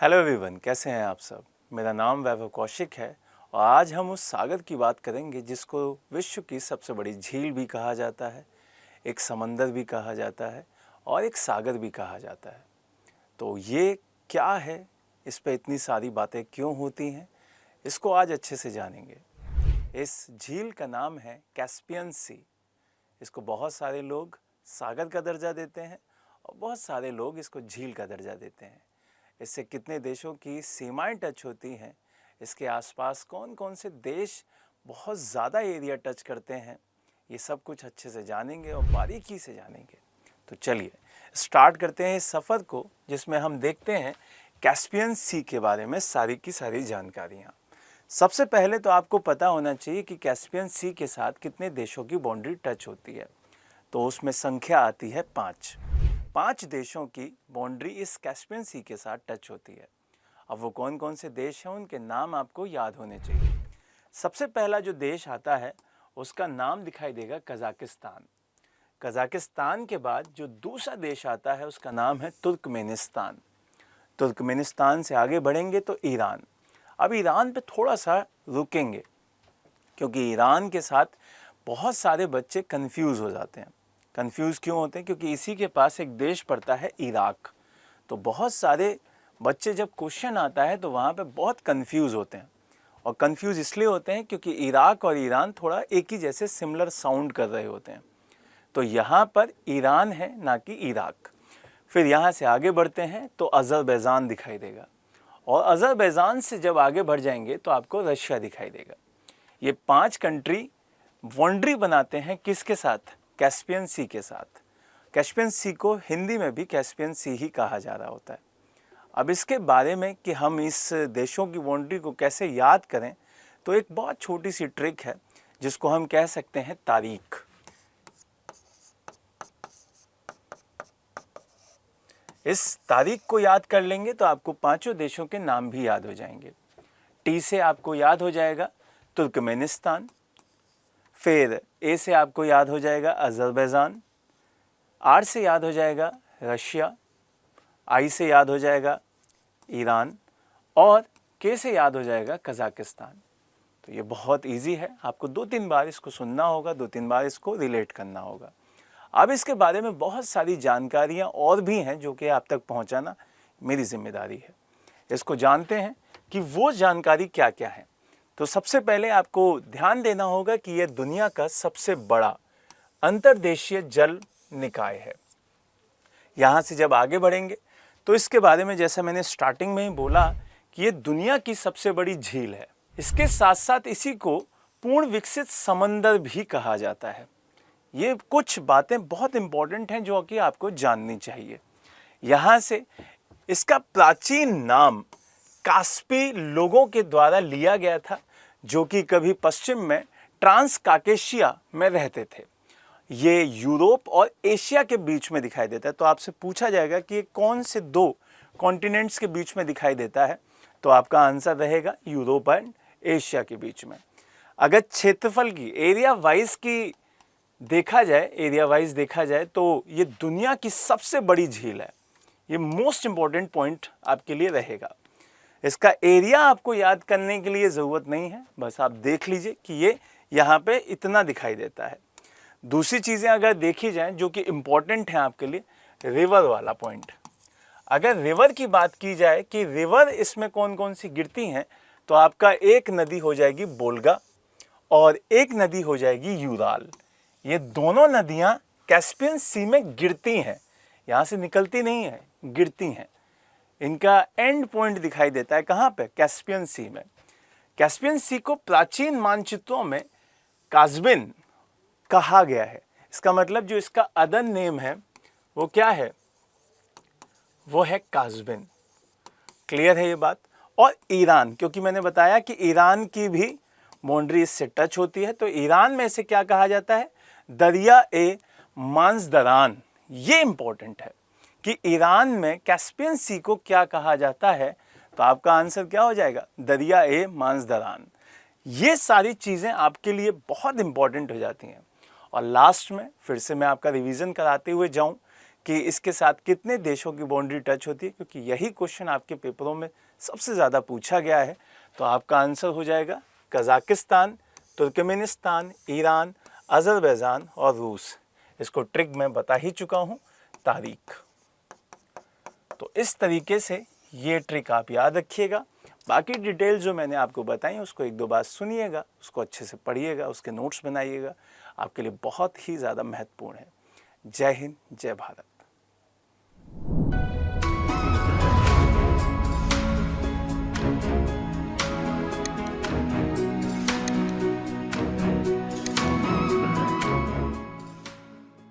Hello everyone, कैसे हैं आप सब। मेरा नाम वैभव कौशिक है और आज हम उस सागर की बात करेंगे जिसको विश्व की सबसे बड़ी झील भी कहा जाता है, एक समंदर भी कहा जाता है और एक सागर भी कहा जाता है। तो ये क्या है, इस पे इतनी सारी बातें क्यों होती हैं, इसको आज अच्छे से जानेंगे। इस झील का नाम है कैस्पियन सी। इसको बहुत सारे लोग सागर का दर्जा देते हैं और बहुत सारे लोग इसको झील का दर्जा देते हैं। इससे कितने देशों की सीमाएं टच होती हैं, इसके आसपास कौन कौन से देश बहुत ज़्यादा एरिया टच करते हैं, ये सब कुछ अच्छे से जानेंगे और बारीकी से जानेंगे। तो चलिए स्टार्ट करते हैं इस सफ़र को, जिसमें हम देखते हैं कैस्पियन सी के बारे में सारी की सारी जानकारियाँ। सबसे पहले तो आपको पता होना चाहिए कि कैस्पियन सी के साथ कितने देशों की बाउंड्री टच होती है। तो उसमें संख्या आती है 5 देशों की बाउंड्री इस कैस्पियन सी के साथ टच होती है। अब वो कौन कौन से देश हैं, उनके नाम आपको याद होने चाहिए। सबसे पहला जो देश आता है उसका नाम दिखाई देगा कजाकिस्तान। कजाकिस्तान के बाद जो दूसरा देश आता है उसका नाम है तुर्कमेनिस्तान। तुर्कमेनिस्तान से आगे बढ़ेंगे तो ईरान। अब ईरान पे थोड़ा सा रुकेंगे क्योंकि ईरान के साथ बहुत सारे बच्चे कंफ्यूज हो जाते हैं। कंफ्यूज क्यों होते हैं? क्योंकि इसी के पास एक देश पड़ता है इराक। तो बहुत सारे बच्चे जब क्वेश्चन आता है तो वहाँ पे बहुत कंफ्यूज होते हैं, और कंफ्यूज इसलिए होते हैं क्योंकि इराक और ईरान थोड़ा एक ही जैसे सिमिलर साउंड कर रहे होते हैं। तो यहाँ पर ईरान है, ना कि इराक। फिर यहाँ से आगे बढ़ते हैं तो अज़रबैजान दिखाई देगा, और अज़रबैजान से जब आगे बढ़ जाएंगे तो आपको रशिया दिखाई देगा। ये 5 कंट्री बाउंड्री बनाते हैं किसके साथ? कैस्पियन सी के साथ। कैस्पियन सी को हिंदी में भी कैस्पियन सी ही कहा जा रहा होता है। अब इसके बारे में कि हम इस देशों की बाउंड्री को कैसे याद करें, तो एक बहुत छोटी सी ट्रिक है जिसको हम कह सकते हैं तारीख। इस तारीख को याद कर लेंगे तो आपको 5 देशों के नाम भी याद हो जाएंगे। टी से आपको याद हो जाएगा तुर्कमेनिस्तान, फिर ए से आपको याद हो जाएगा अज़रबैजान, आर से याद हो जाएगा रशिया, आई से याद हो जाएगा ईरान, और के से याद हो जाएगा कजाकिस्तान। तो ये बहुत इजी है, आपको 2-3 बार इसको सुनना होगा, 2-3 बार इसको रिलेट करना होगा। अब इसके बारे में बहुत सारी जानकारियाँ और भी हैं जो कि आप तक पहुँचाना मेरी जिम्मेदारी है। इसको जानते हैं कि वो जानकारी क्या क्या है। तो सबसे पहले आपको ध्यान देना होगा कि यह दुनिया का सबसे बड़ा अंतर्देशीय जल निकाय है। यहाँ से जब आगे बढ़ेंगे तो इसके बारे में, जैसा मैंने स्टार्टिंग में ही बोला, कि ये दुनिया की सबसे बड़ी झील है। इसके साथ साथ इसी को पूर्ण विकसित समंदर भी कहा जाता है। ये कुछ बातें बहुत इंपॉर्टेंट हैं जो कि आपको जाननी चाहिए। यहाँ से इसका प्राचीन नाम कास्पी लोगों के द्वारा लिया गया था, जो कि कभी पश्चिम में ट्रांस काकेशिया में रहते थे। ये यूरोप और एशिया के बीच में दिखाई देता है। तो आपसे पूछा जाएगा कि ये कौन से 2 कॉन्टिनेंट्स के बीच में दिखाई देता है, तो आपका आंसर रहेगा यूरोप एंड एशिया के बीच में। अगर क्षेत्रफल की एरिया वाइज देखा जाए तो ये दुनिया की सबसे बड़ी झील है। ये मोस्ट इंपॉर्टेंट पॉइंट आपके लिए रहेगा। इसका एरिया आपको याद करने के लिए ज़रूरत नहीं है, बस आप देख लीजिए कि ये यहाँ पे इतना दिखाई देता है। दूसरी चीज़ें अगर देखी जाएं जो कि इम्पॉर्टेंट हैं आपके लिए, रिवर वाला पॉइंट। अगर रिवर की बात की जाए कि रिवर इसमें कौन कौन सी गिरती हैं, तो आपका एक नदी हो जाएगी बोल्गा और एक नदी हो जाएगी यूराल। ये दोनों नदियाँ कैस्पियन सी में गिरती हैं, यहाँ से निकलती नहीं है, गिरती हैं। इनका एंड पॉइंट दिखाई देता है कहाँ पे? कैस्पियन सी में। कैस्पियन सी को प्राचीन मानचित्रों में कास्बिन कहा गया है। इसका मतलब जो इसका अदर नेम है वो क्या है? वो है कास्बिन। क्लियर है ये बात? और ईरान, क्योंकि मैंने बताया कि ईरान की भी बाउंड्री इससे टच होती है, तो ईरान में इसे क्या कहा जाता है? दरिया ए मांजदरान। ये इंपॉर्टेंट है कि ईरान में कैस्पियन सी को क्या कहा जाता है, तो आपका आंसर क्या हो जाएगा? दरिया ए मांजदरान। ये सारी चीज़ें आपके लिए बहुत इंपॉर्टेंट हो जाती हैं। और लास्ट में फिर से मैं आपका रिवीजन कराते हुए जाऊं कि इसके साथ कितने देशों की बाउंड्री टच होती है, क्योंकि यही क्वेश्चन आपके पेपरों में सबसे ज़्यादा पूछा गया है। तो आपका आंसर हो जाएगा कजाकिस्तान, तुर्कमेनिस्तान, ईरान, अज़रबैजान और रूस। इसको ट्रिक मैं बता ही चुका हूँ, तारीख। तो इस तरीके से ये ट्रिक आप याद रखिएगा। बाकी डिटेल जो मैंने आपको बताई उसको एक दो बार सुनिएगा, उसको अच्छे से पढ़िएगा, उसके नोट्स बनाइएगा, आपके लिए बहुत ही ज़्यादा महत्वपूर्ण है। जय हिंद, जय भारत।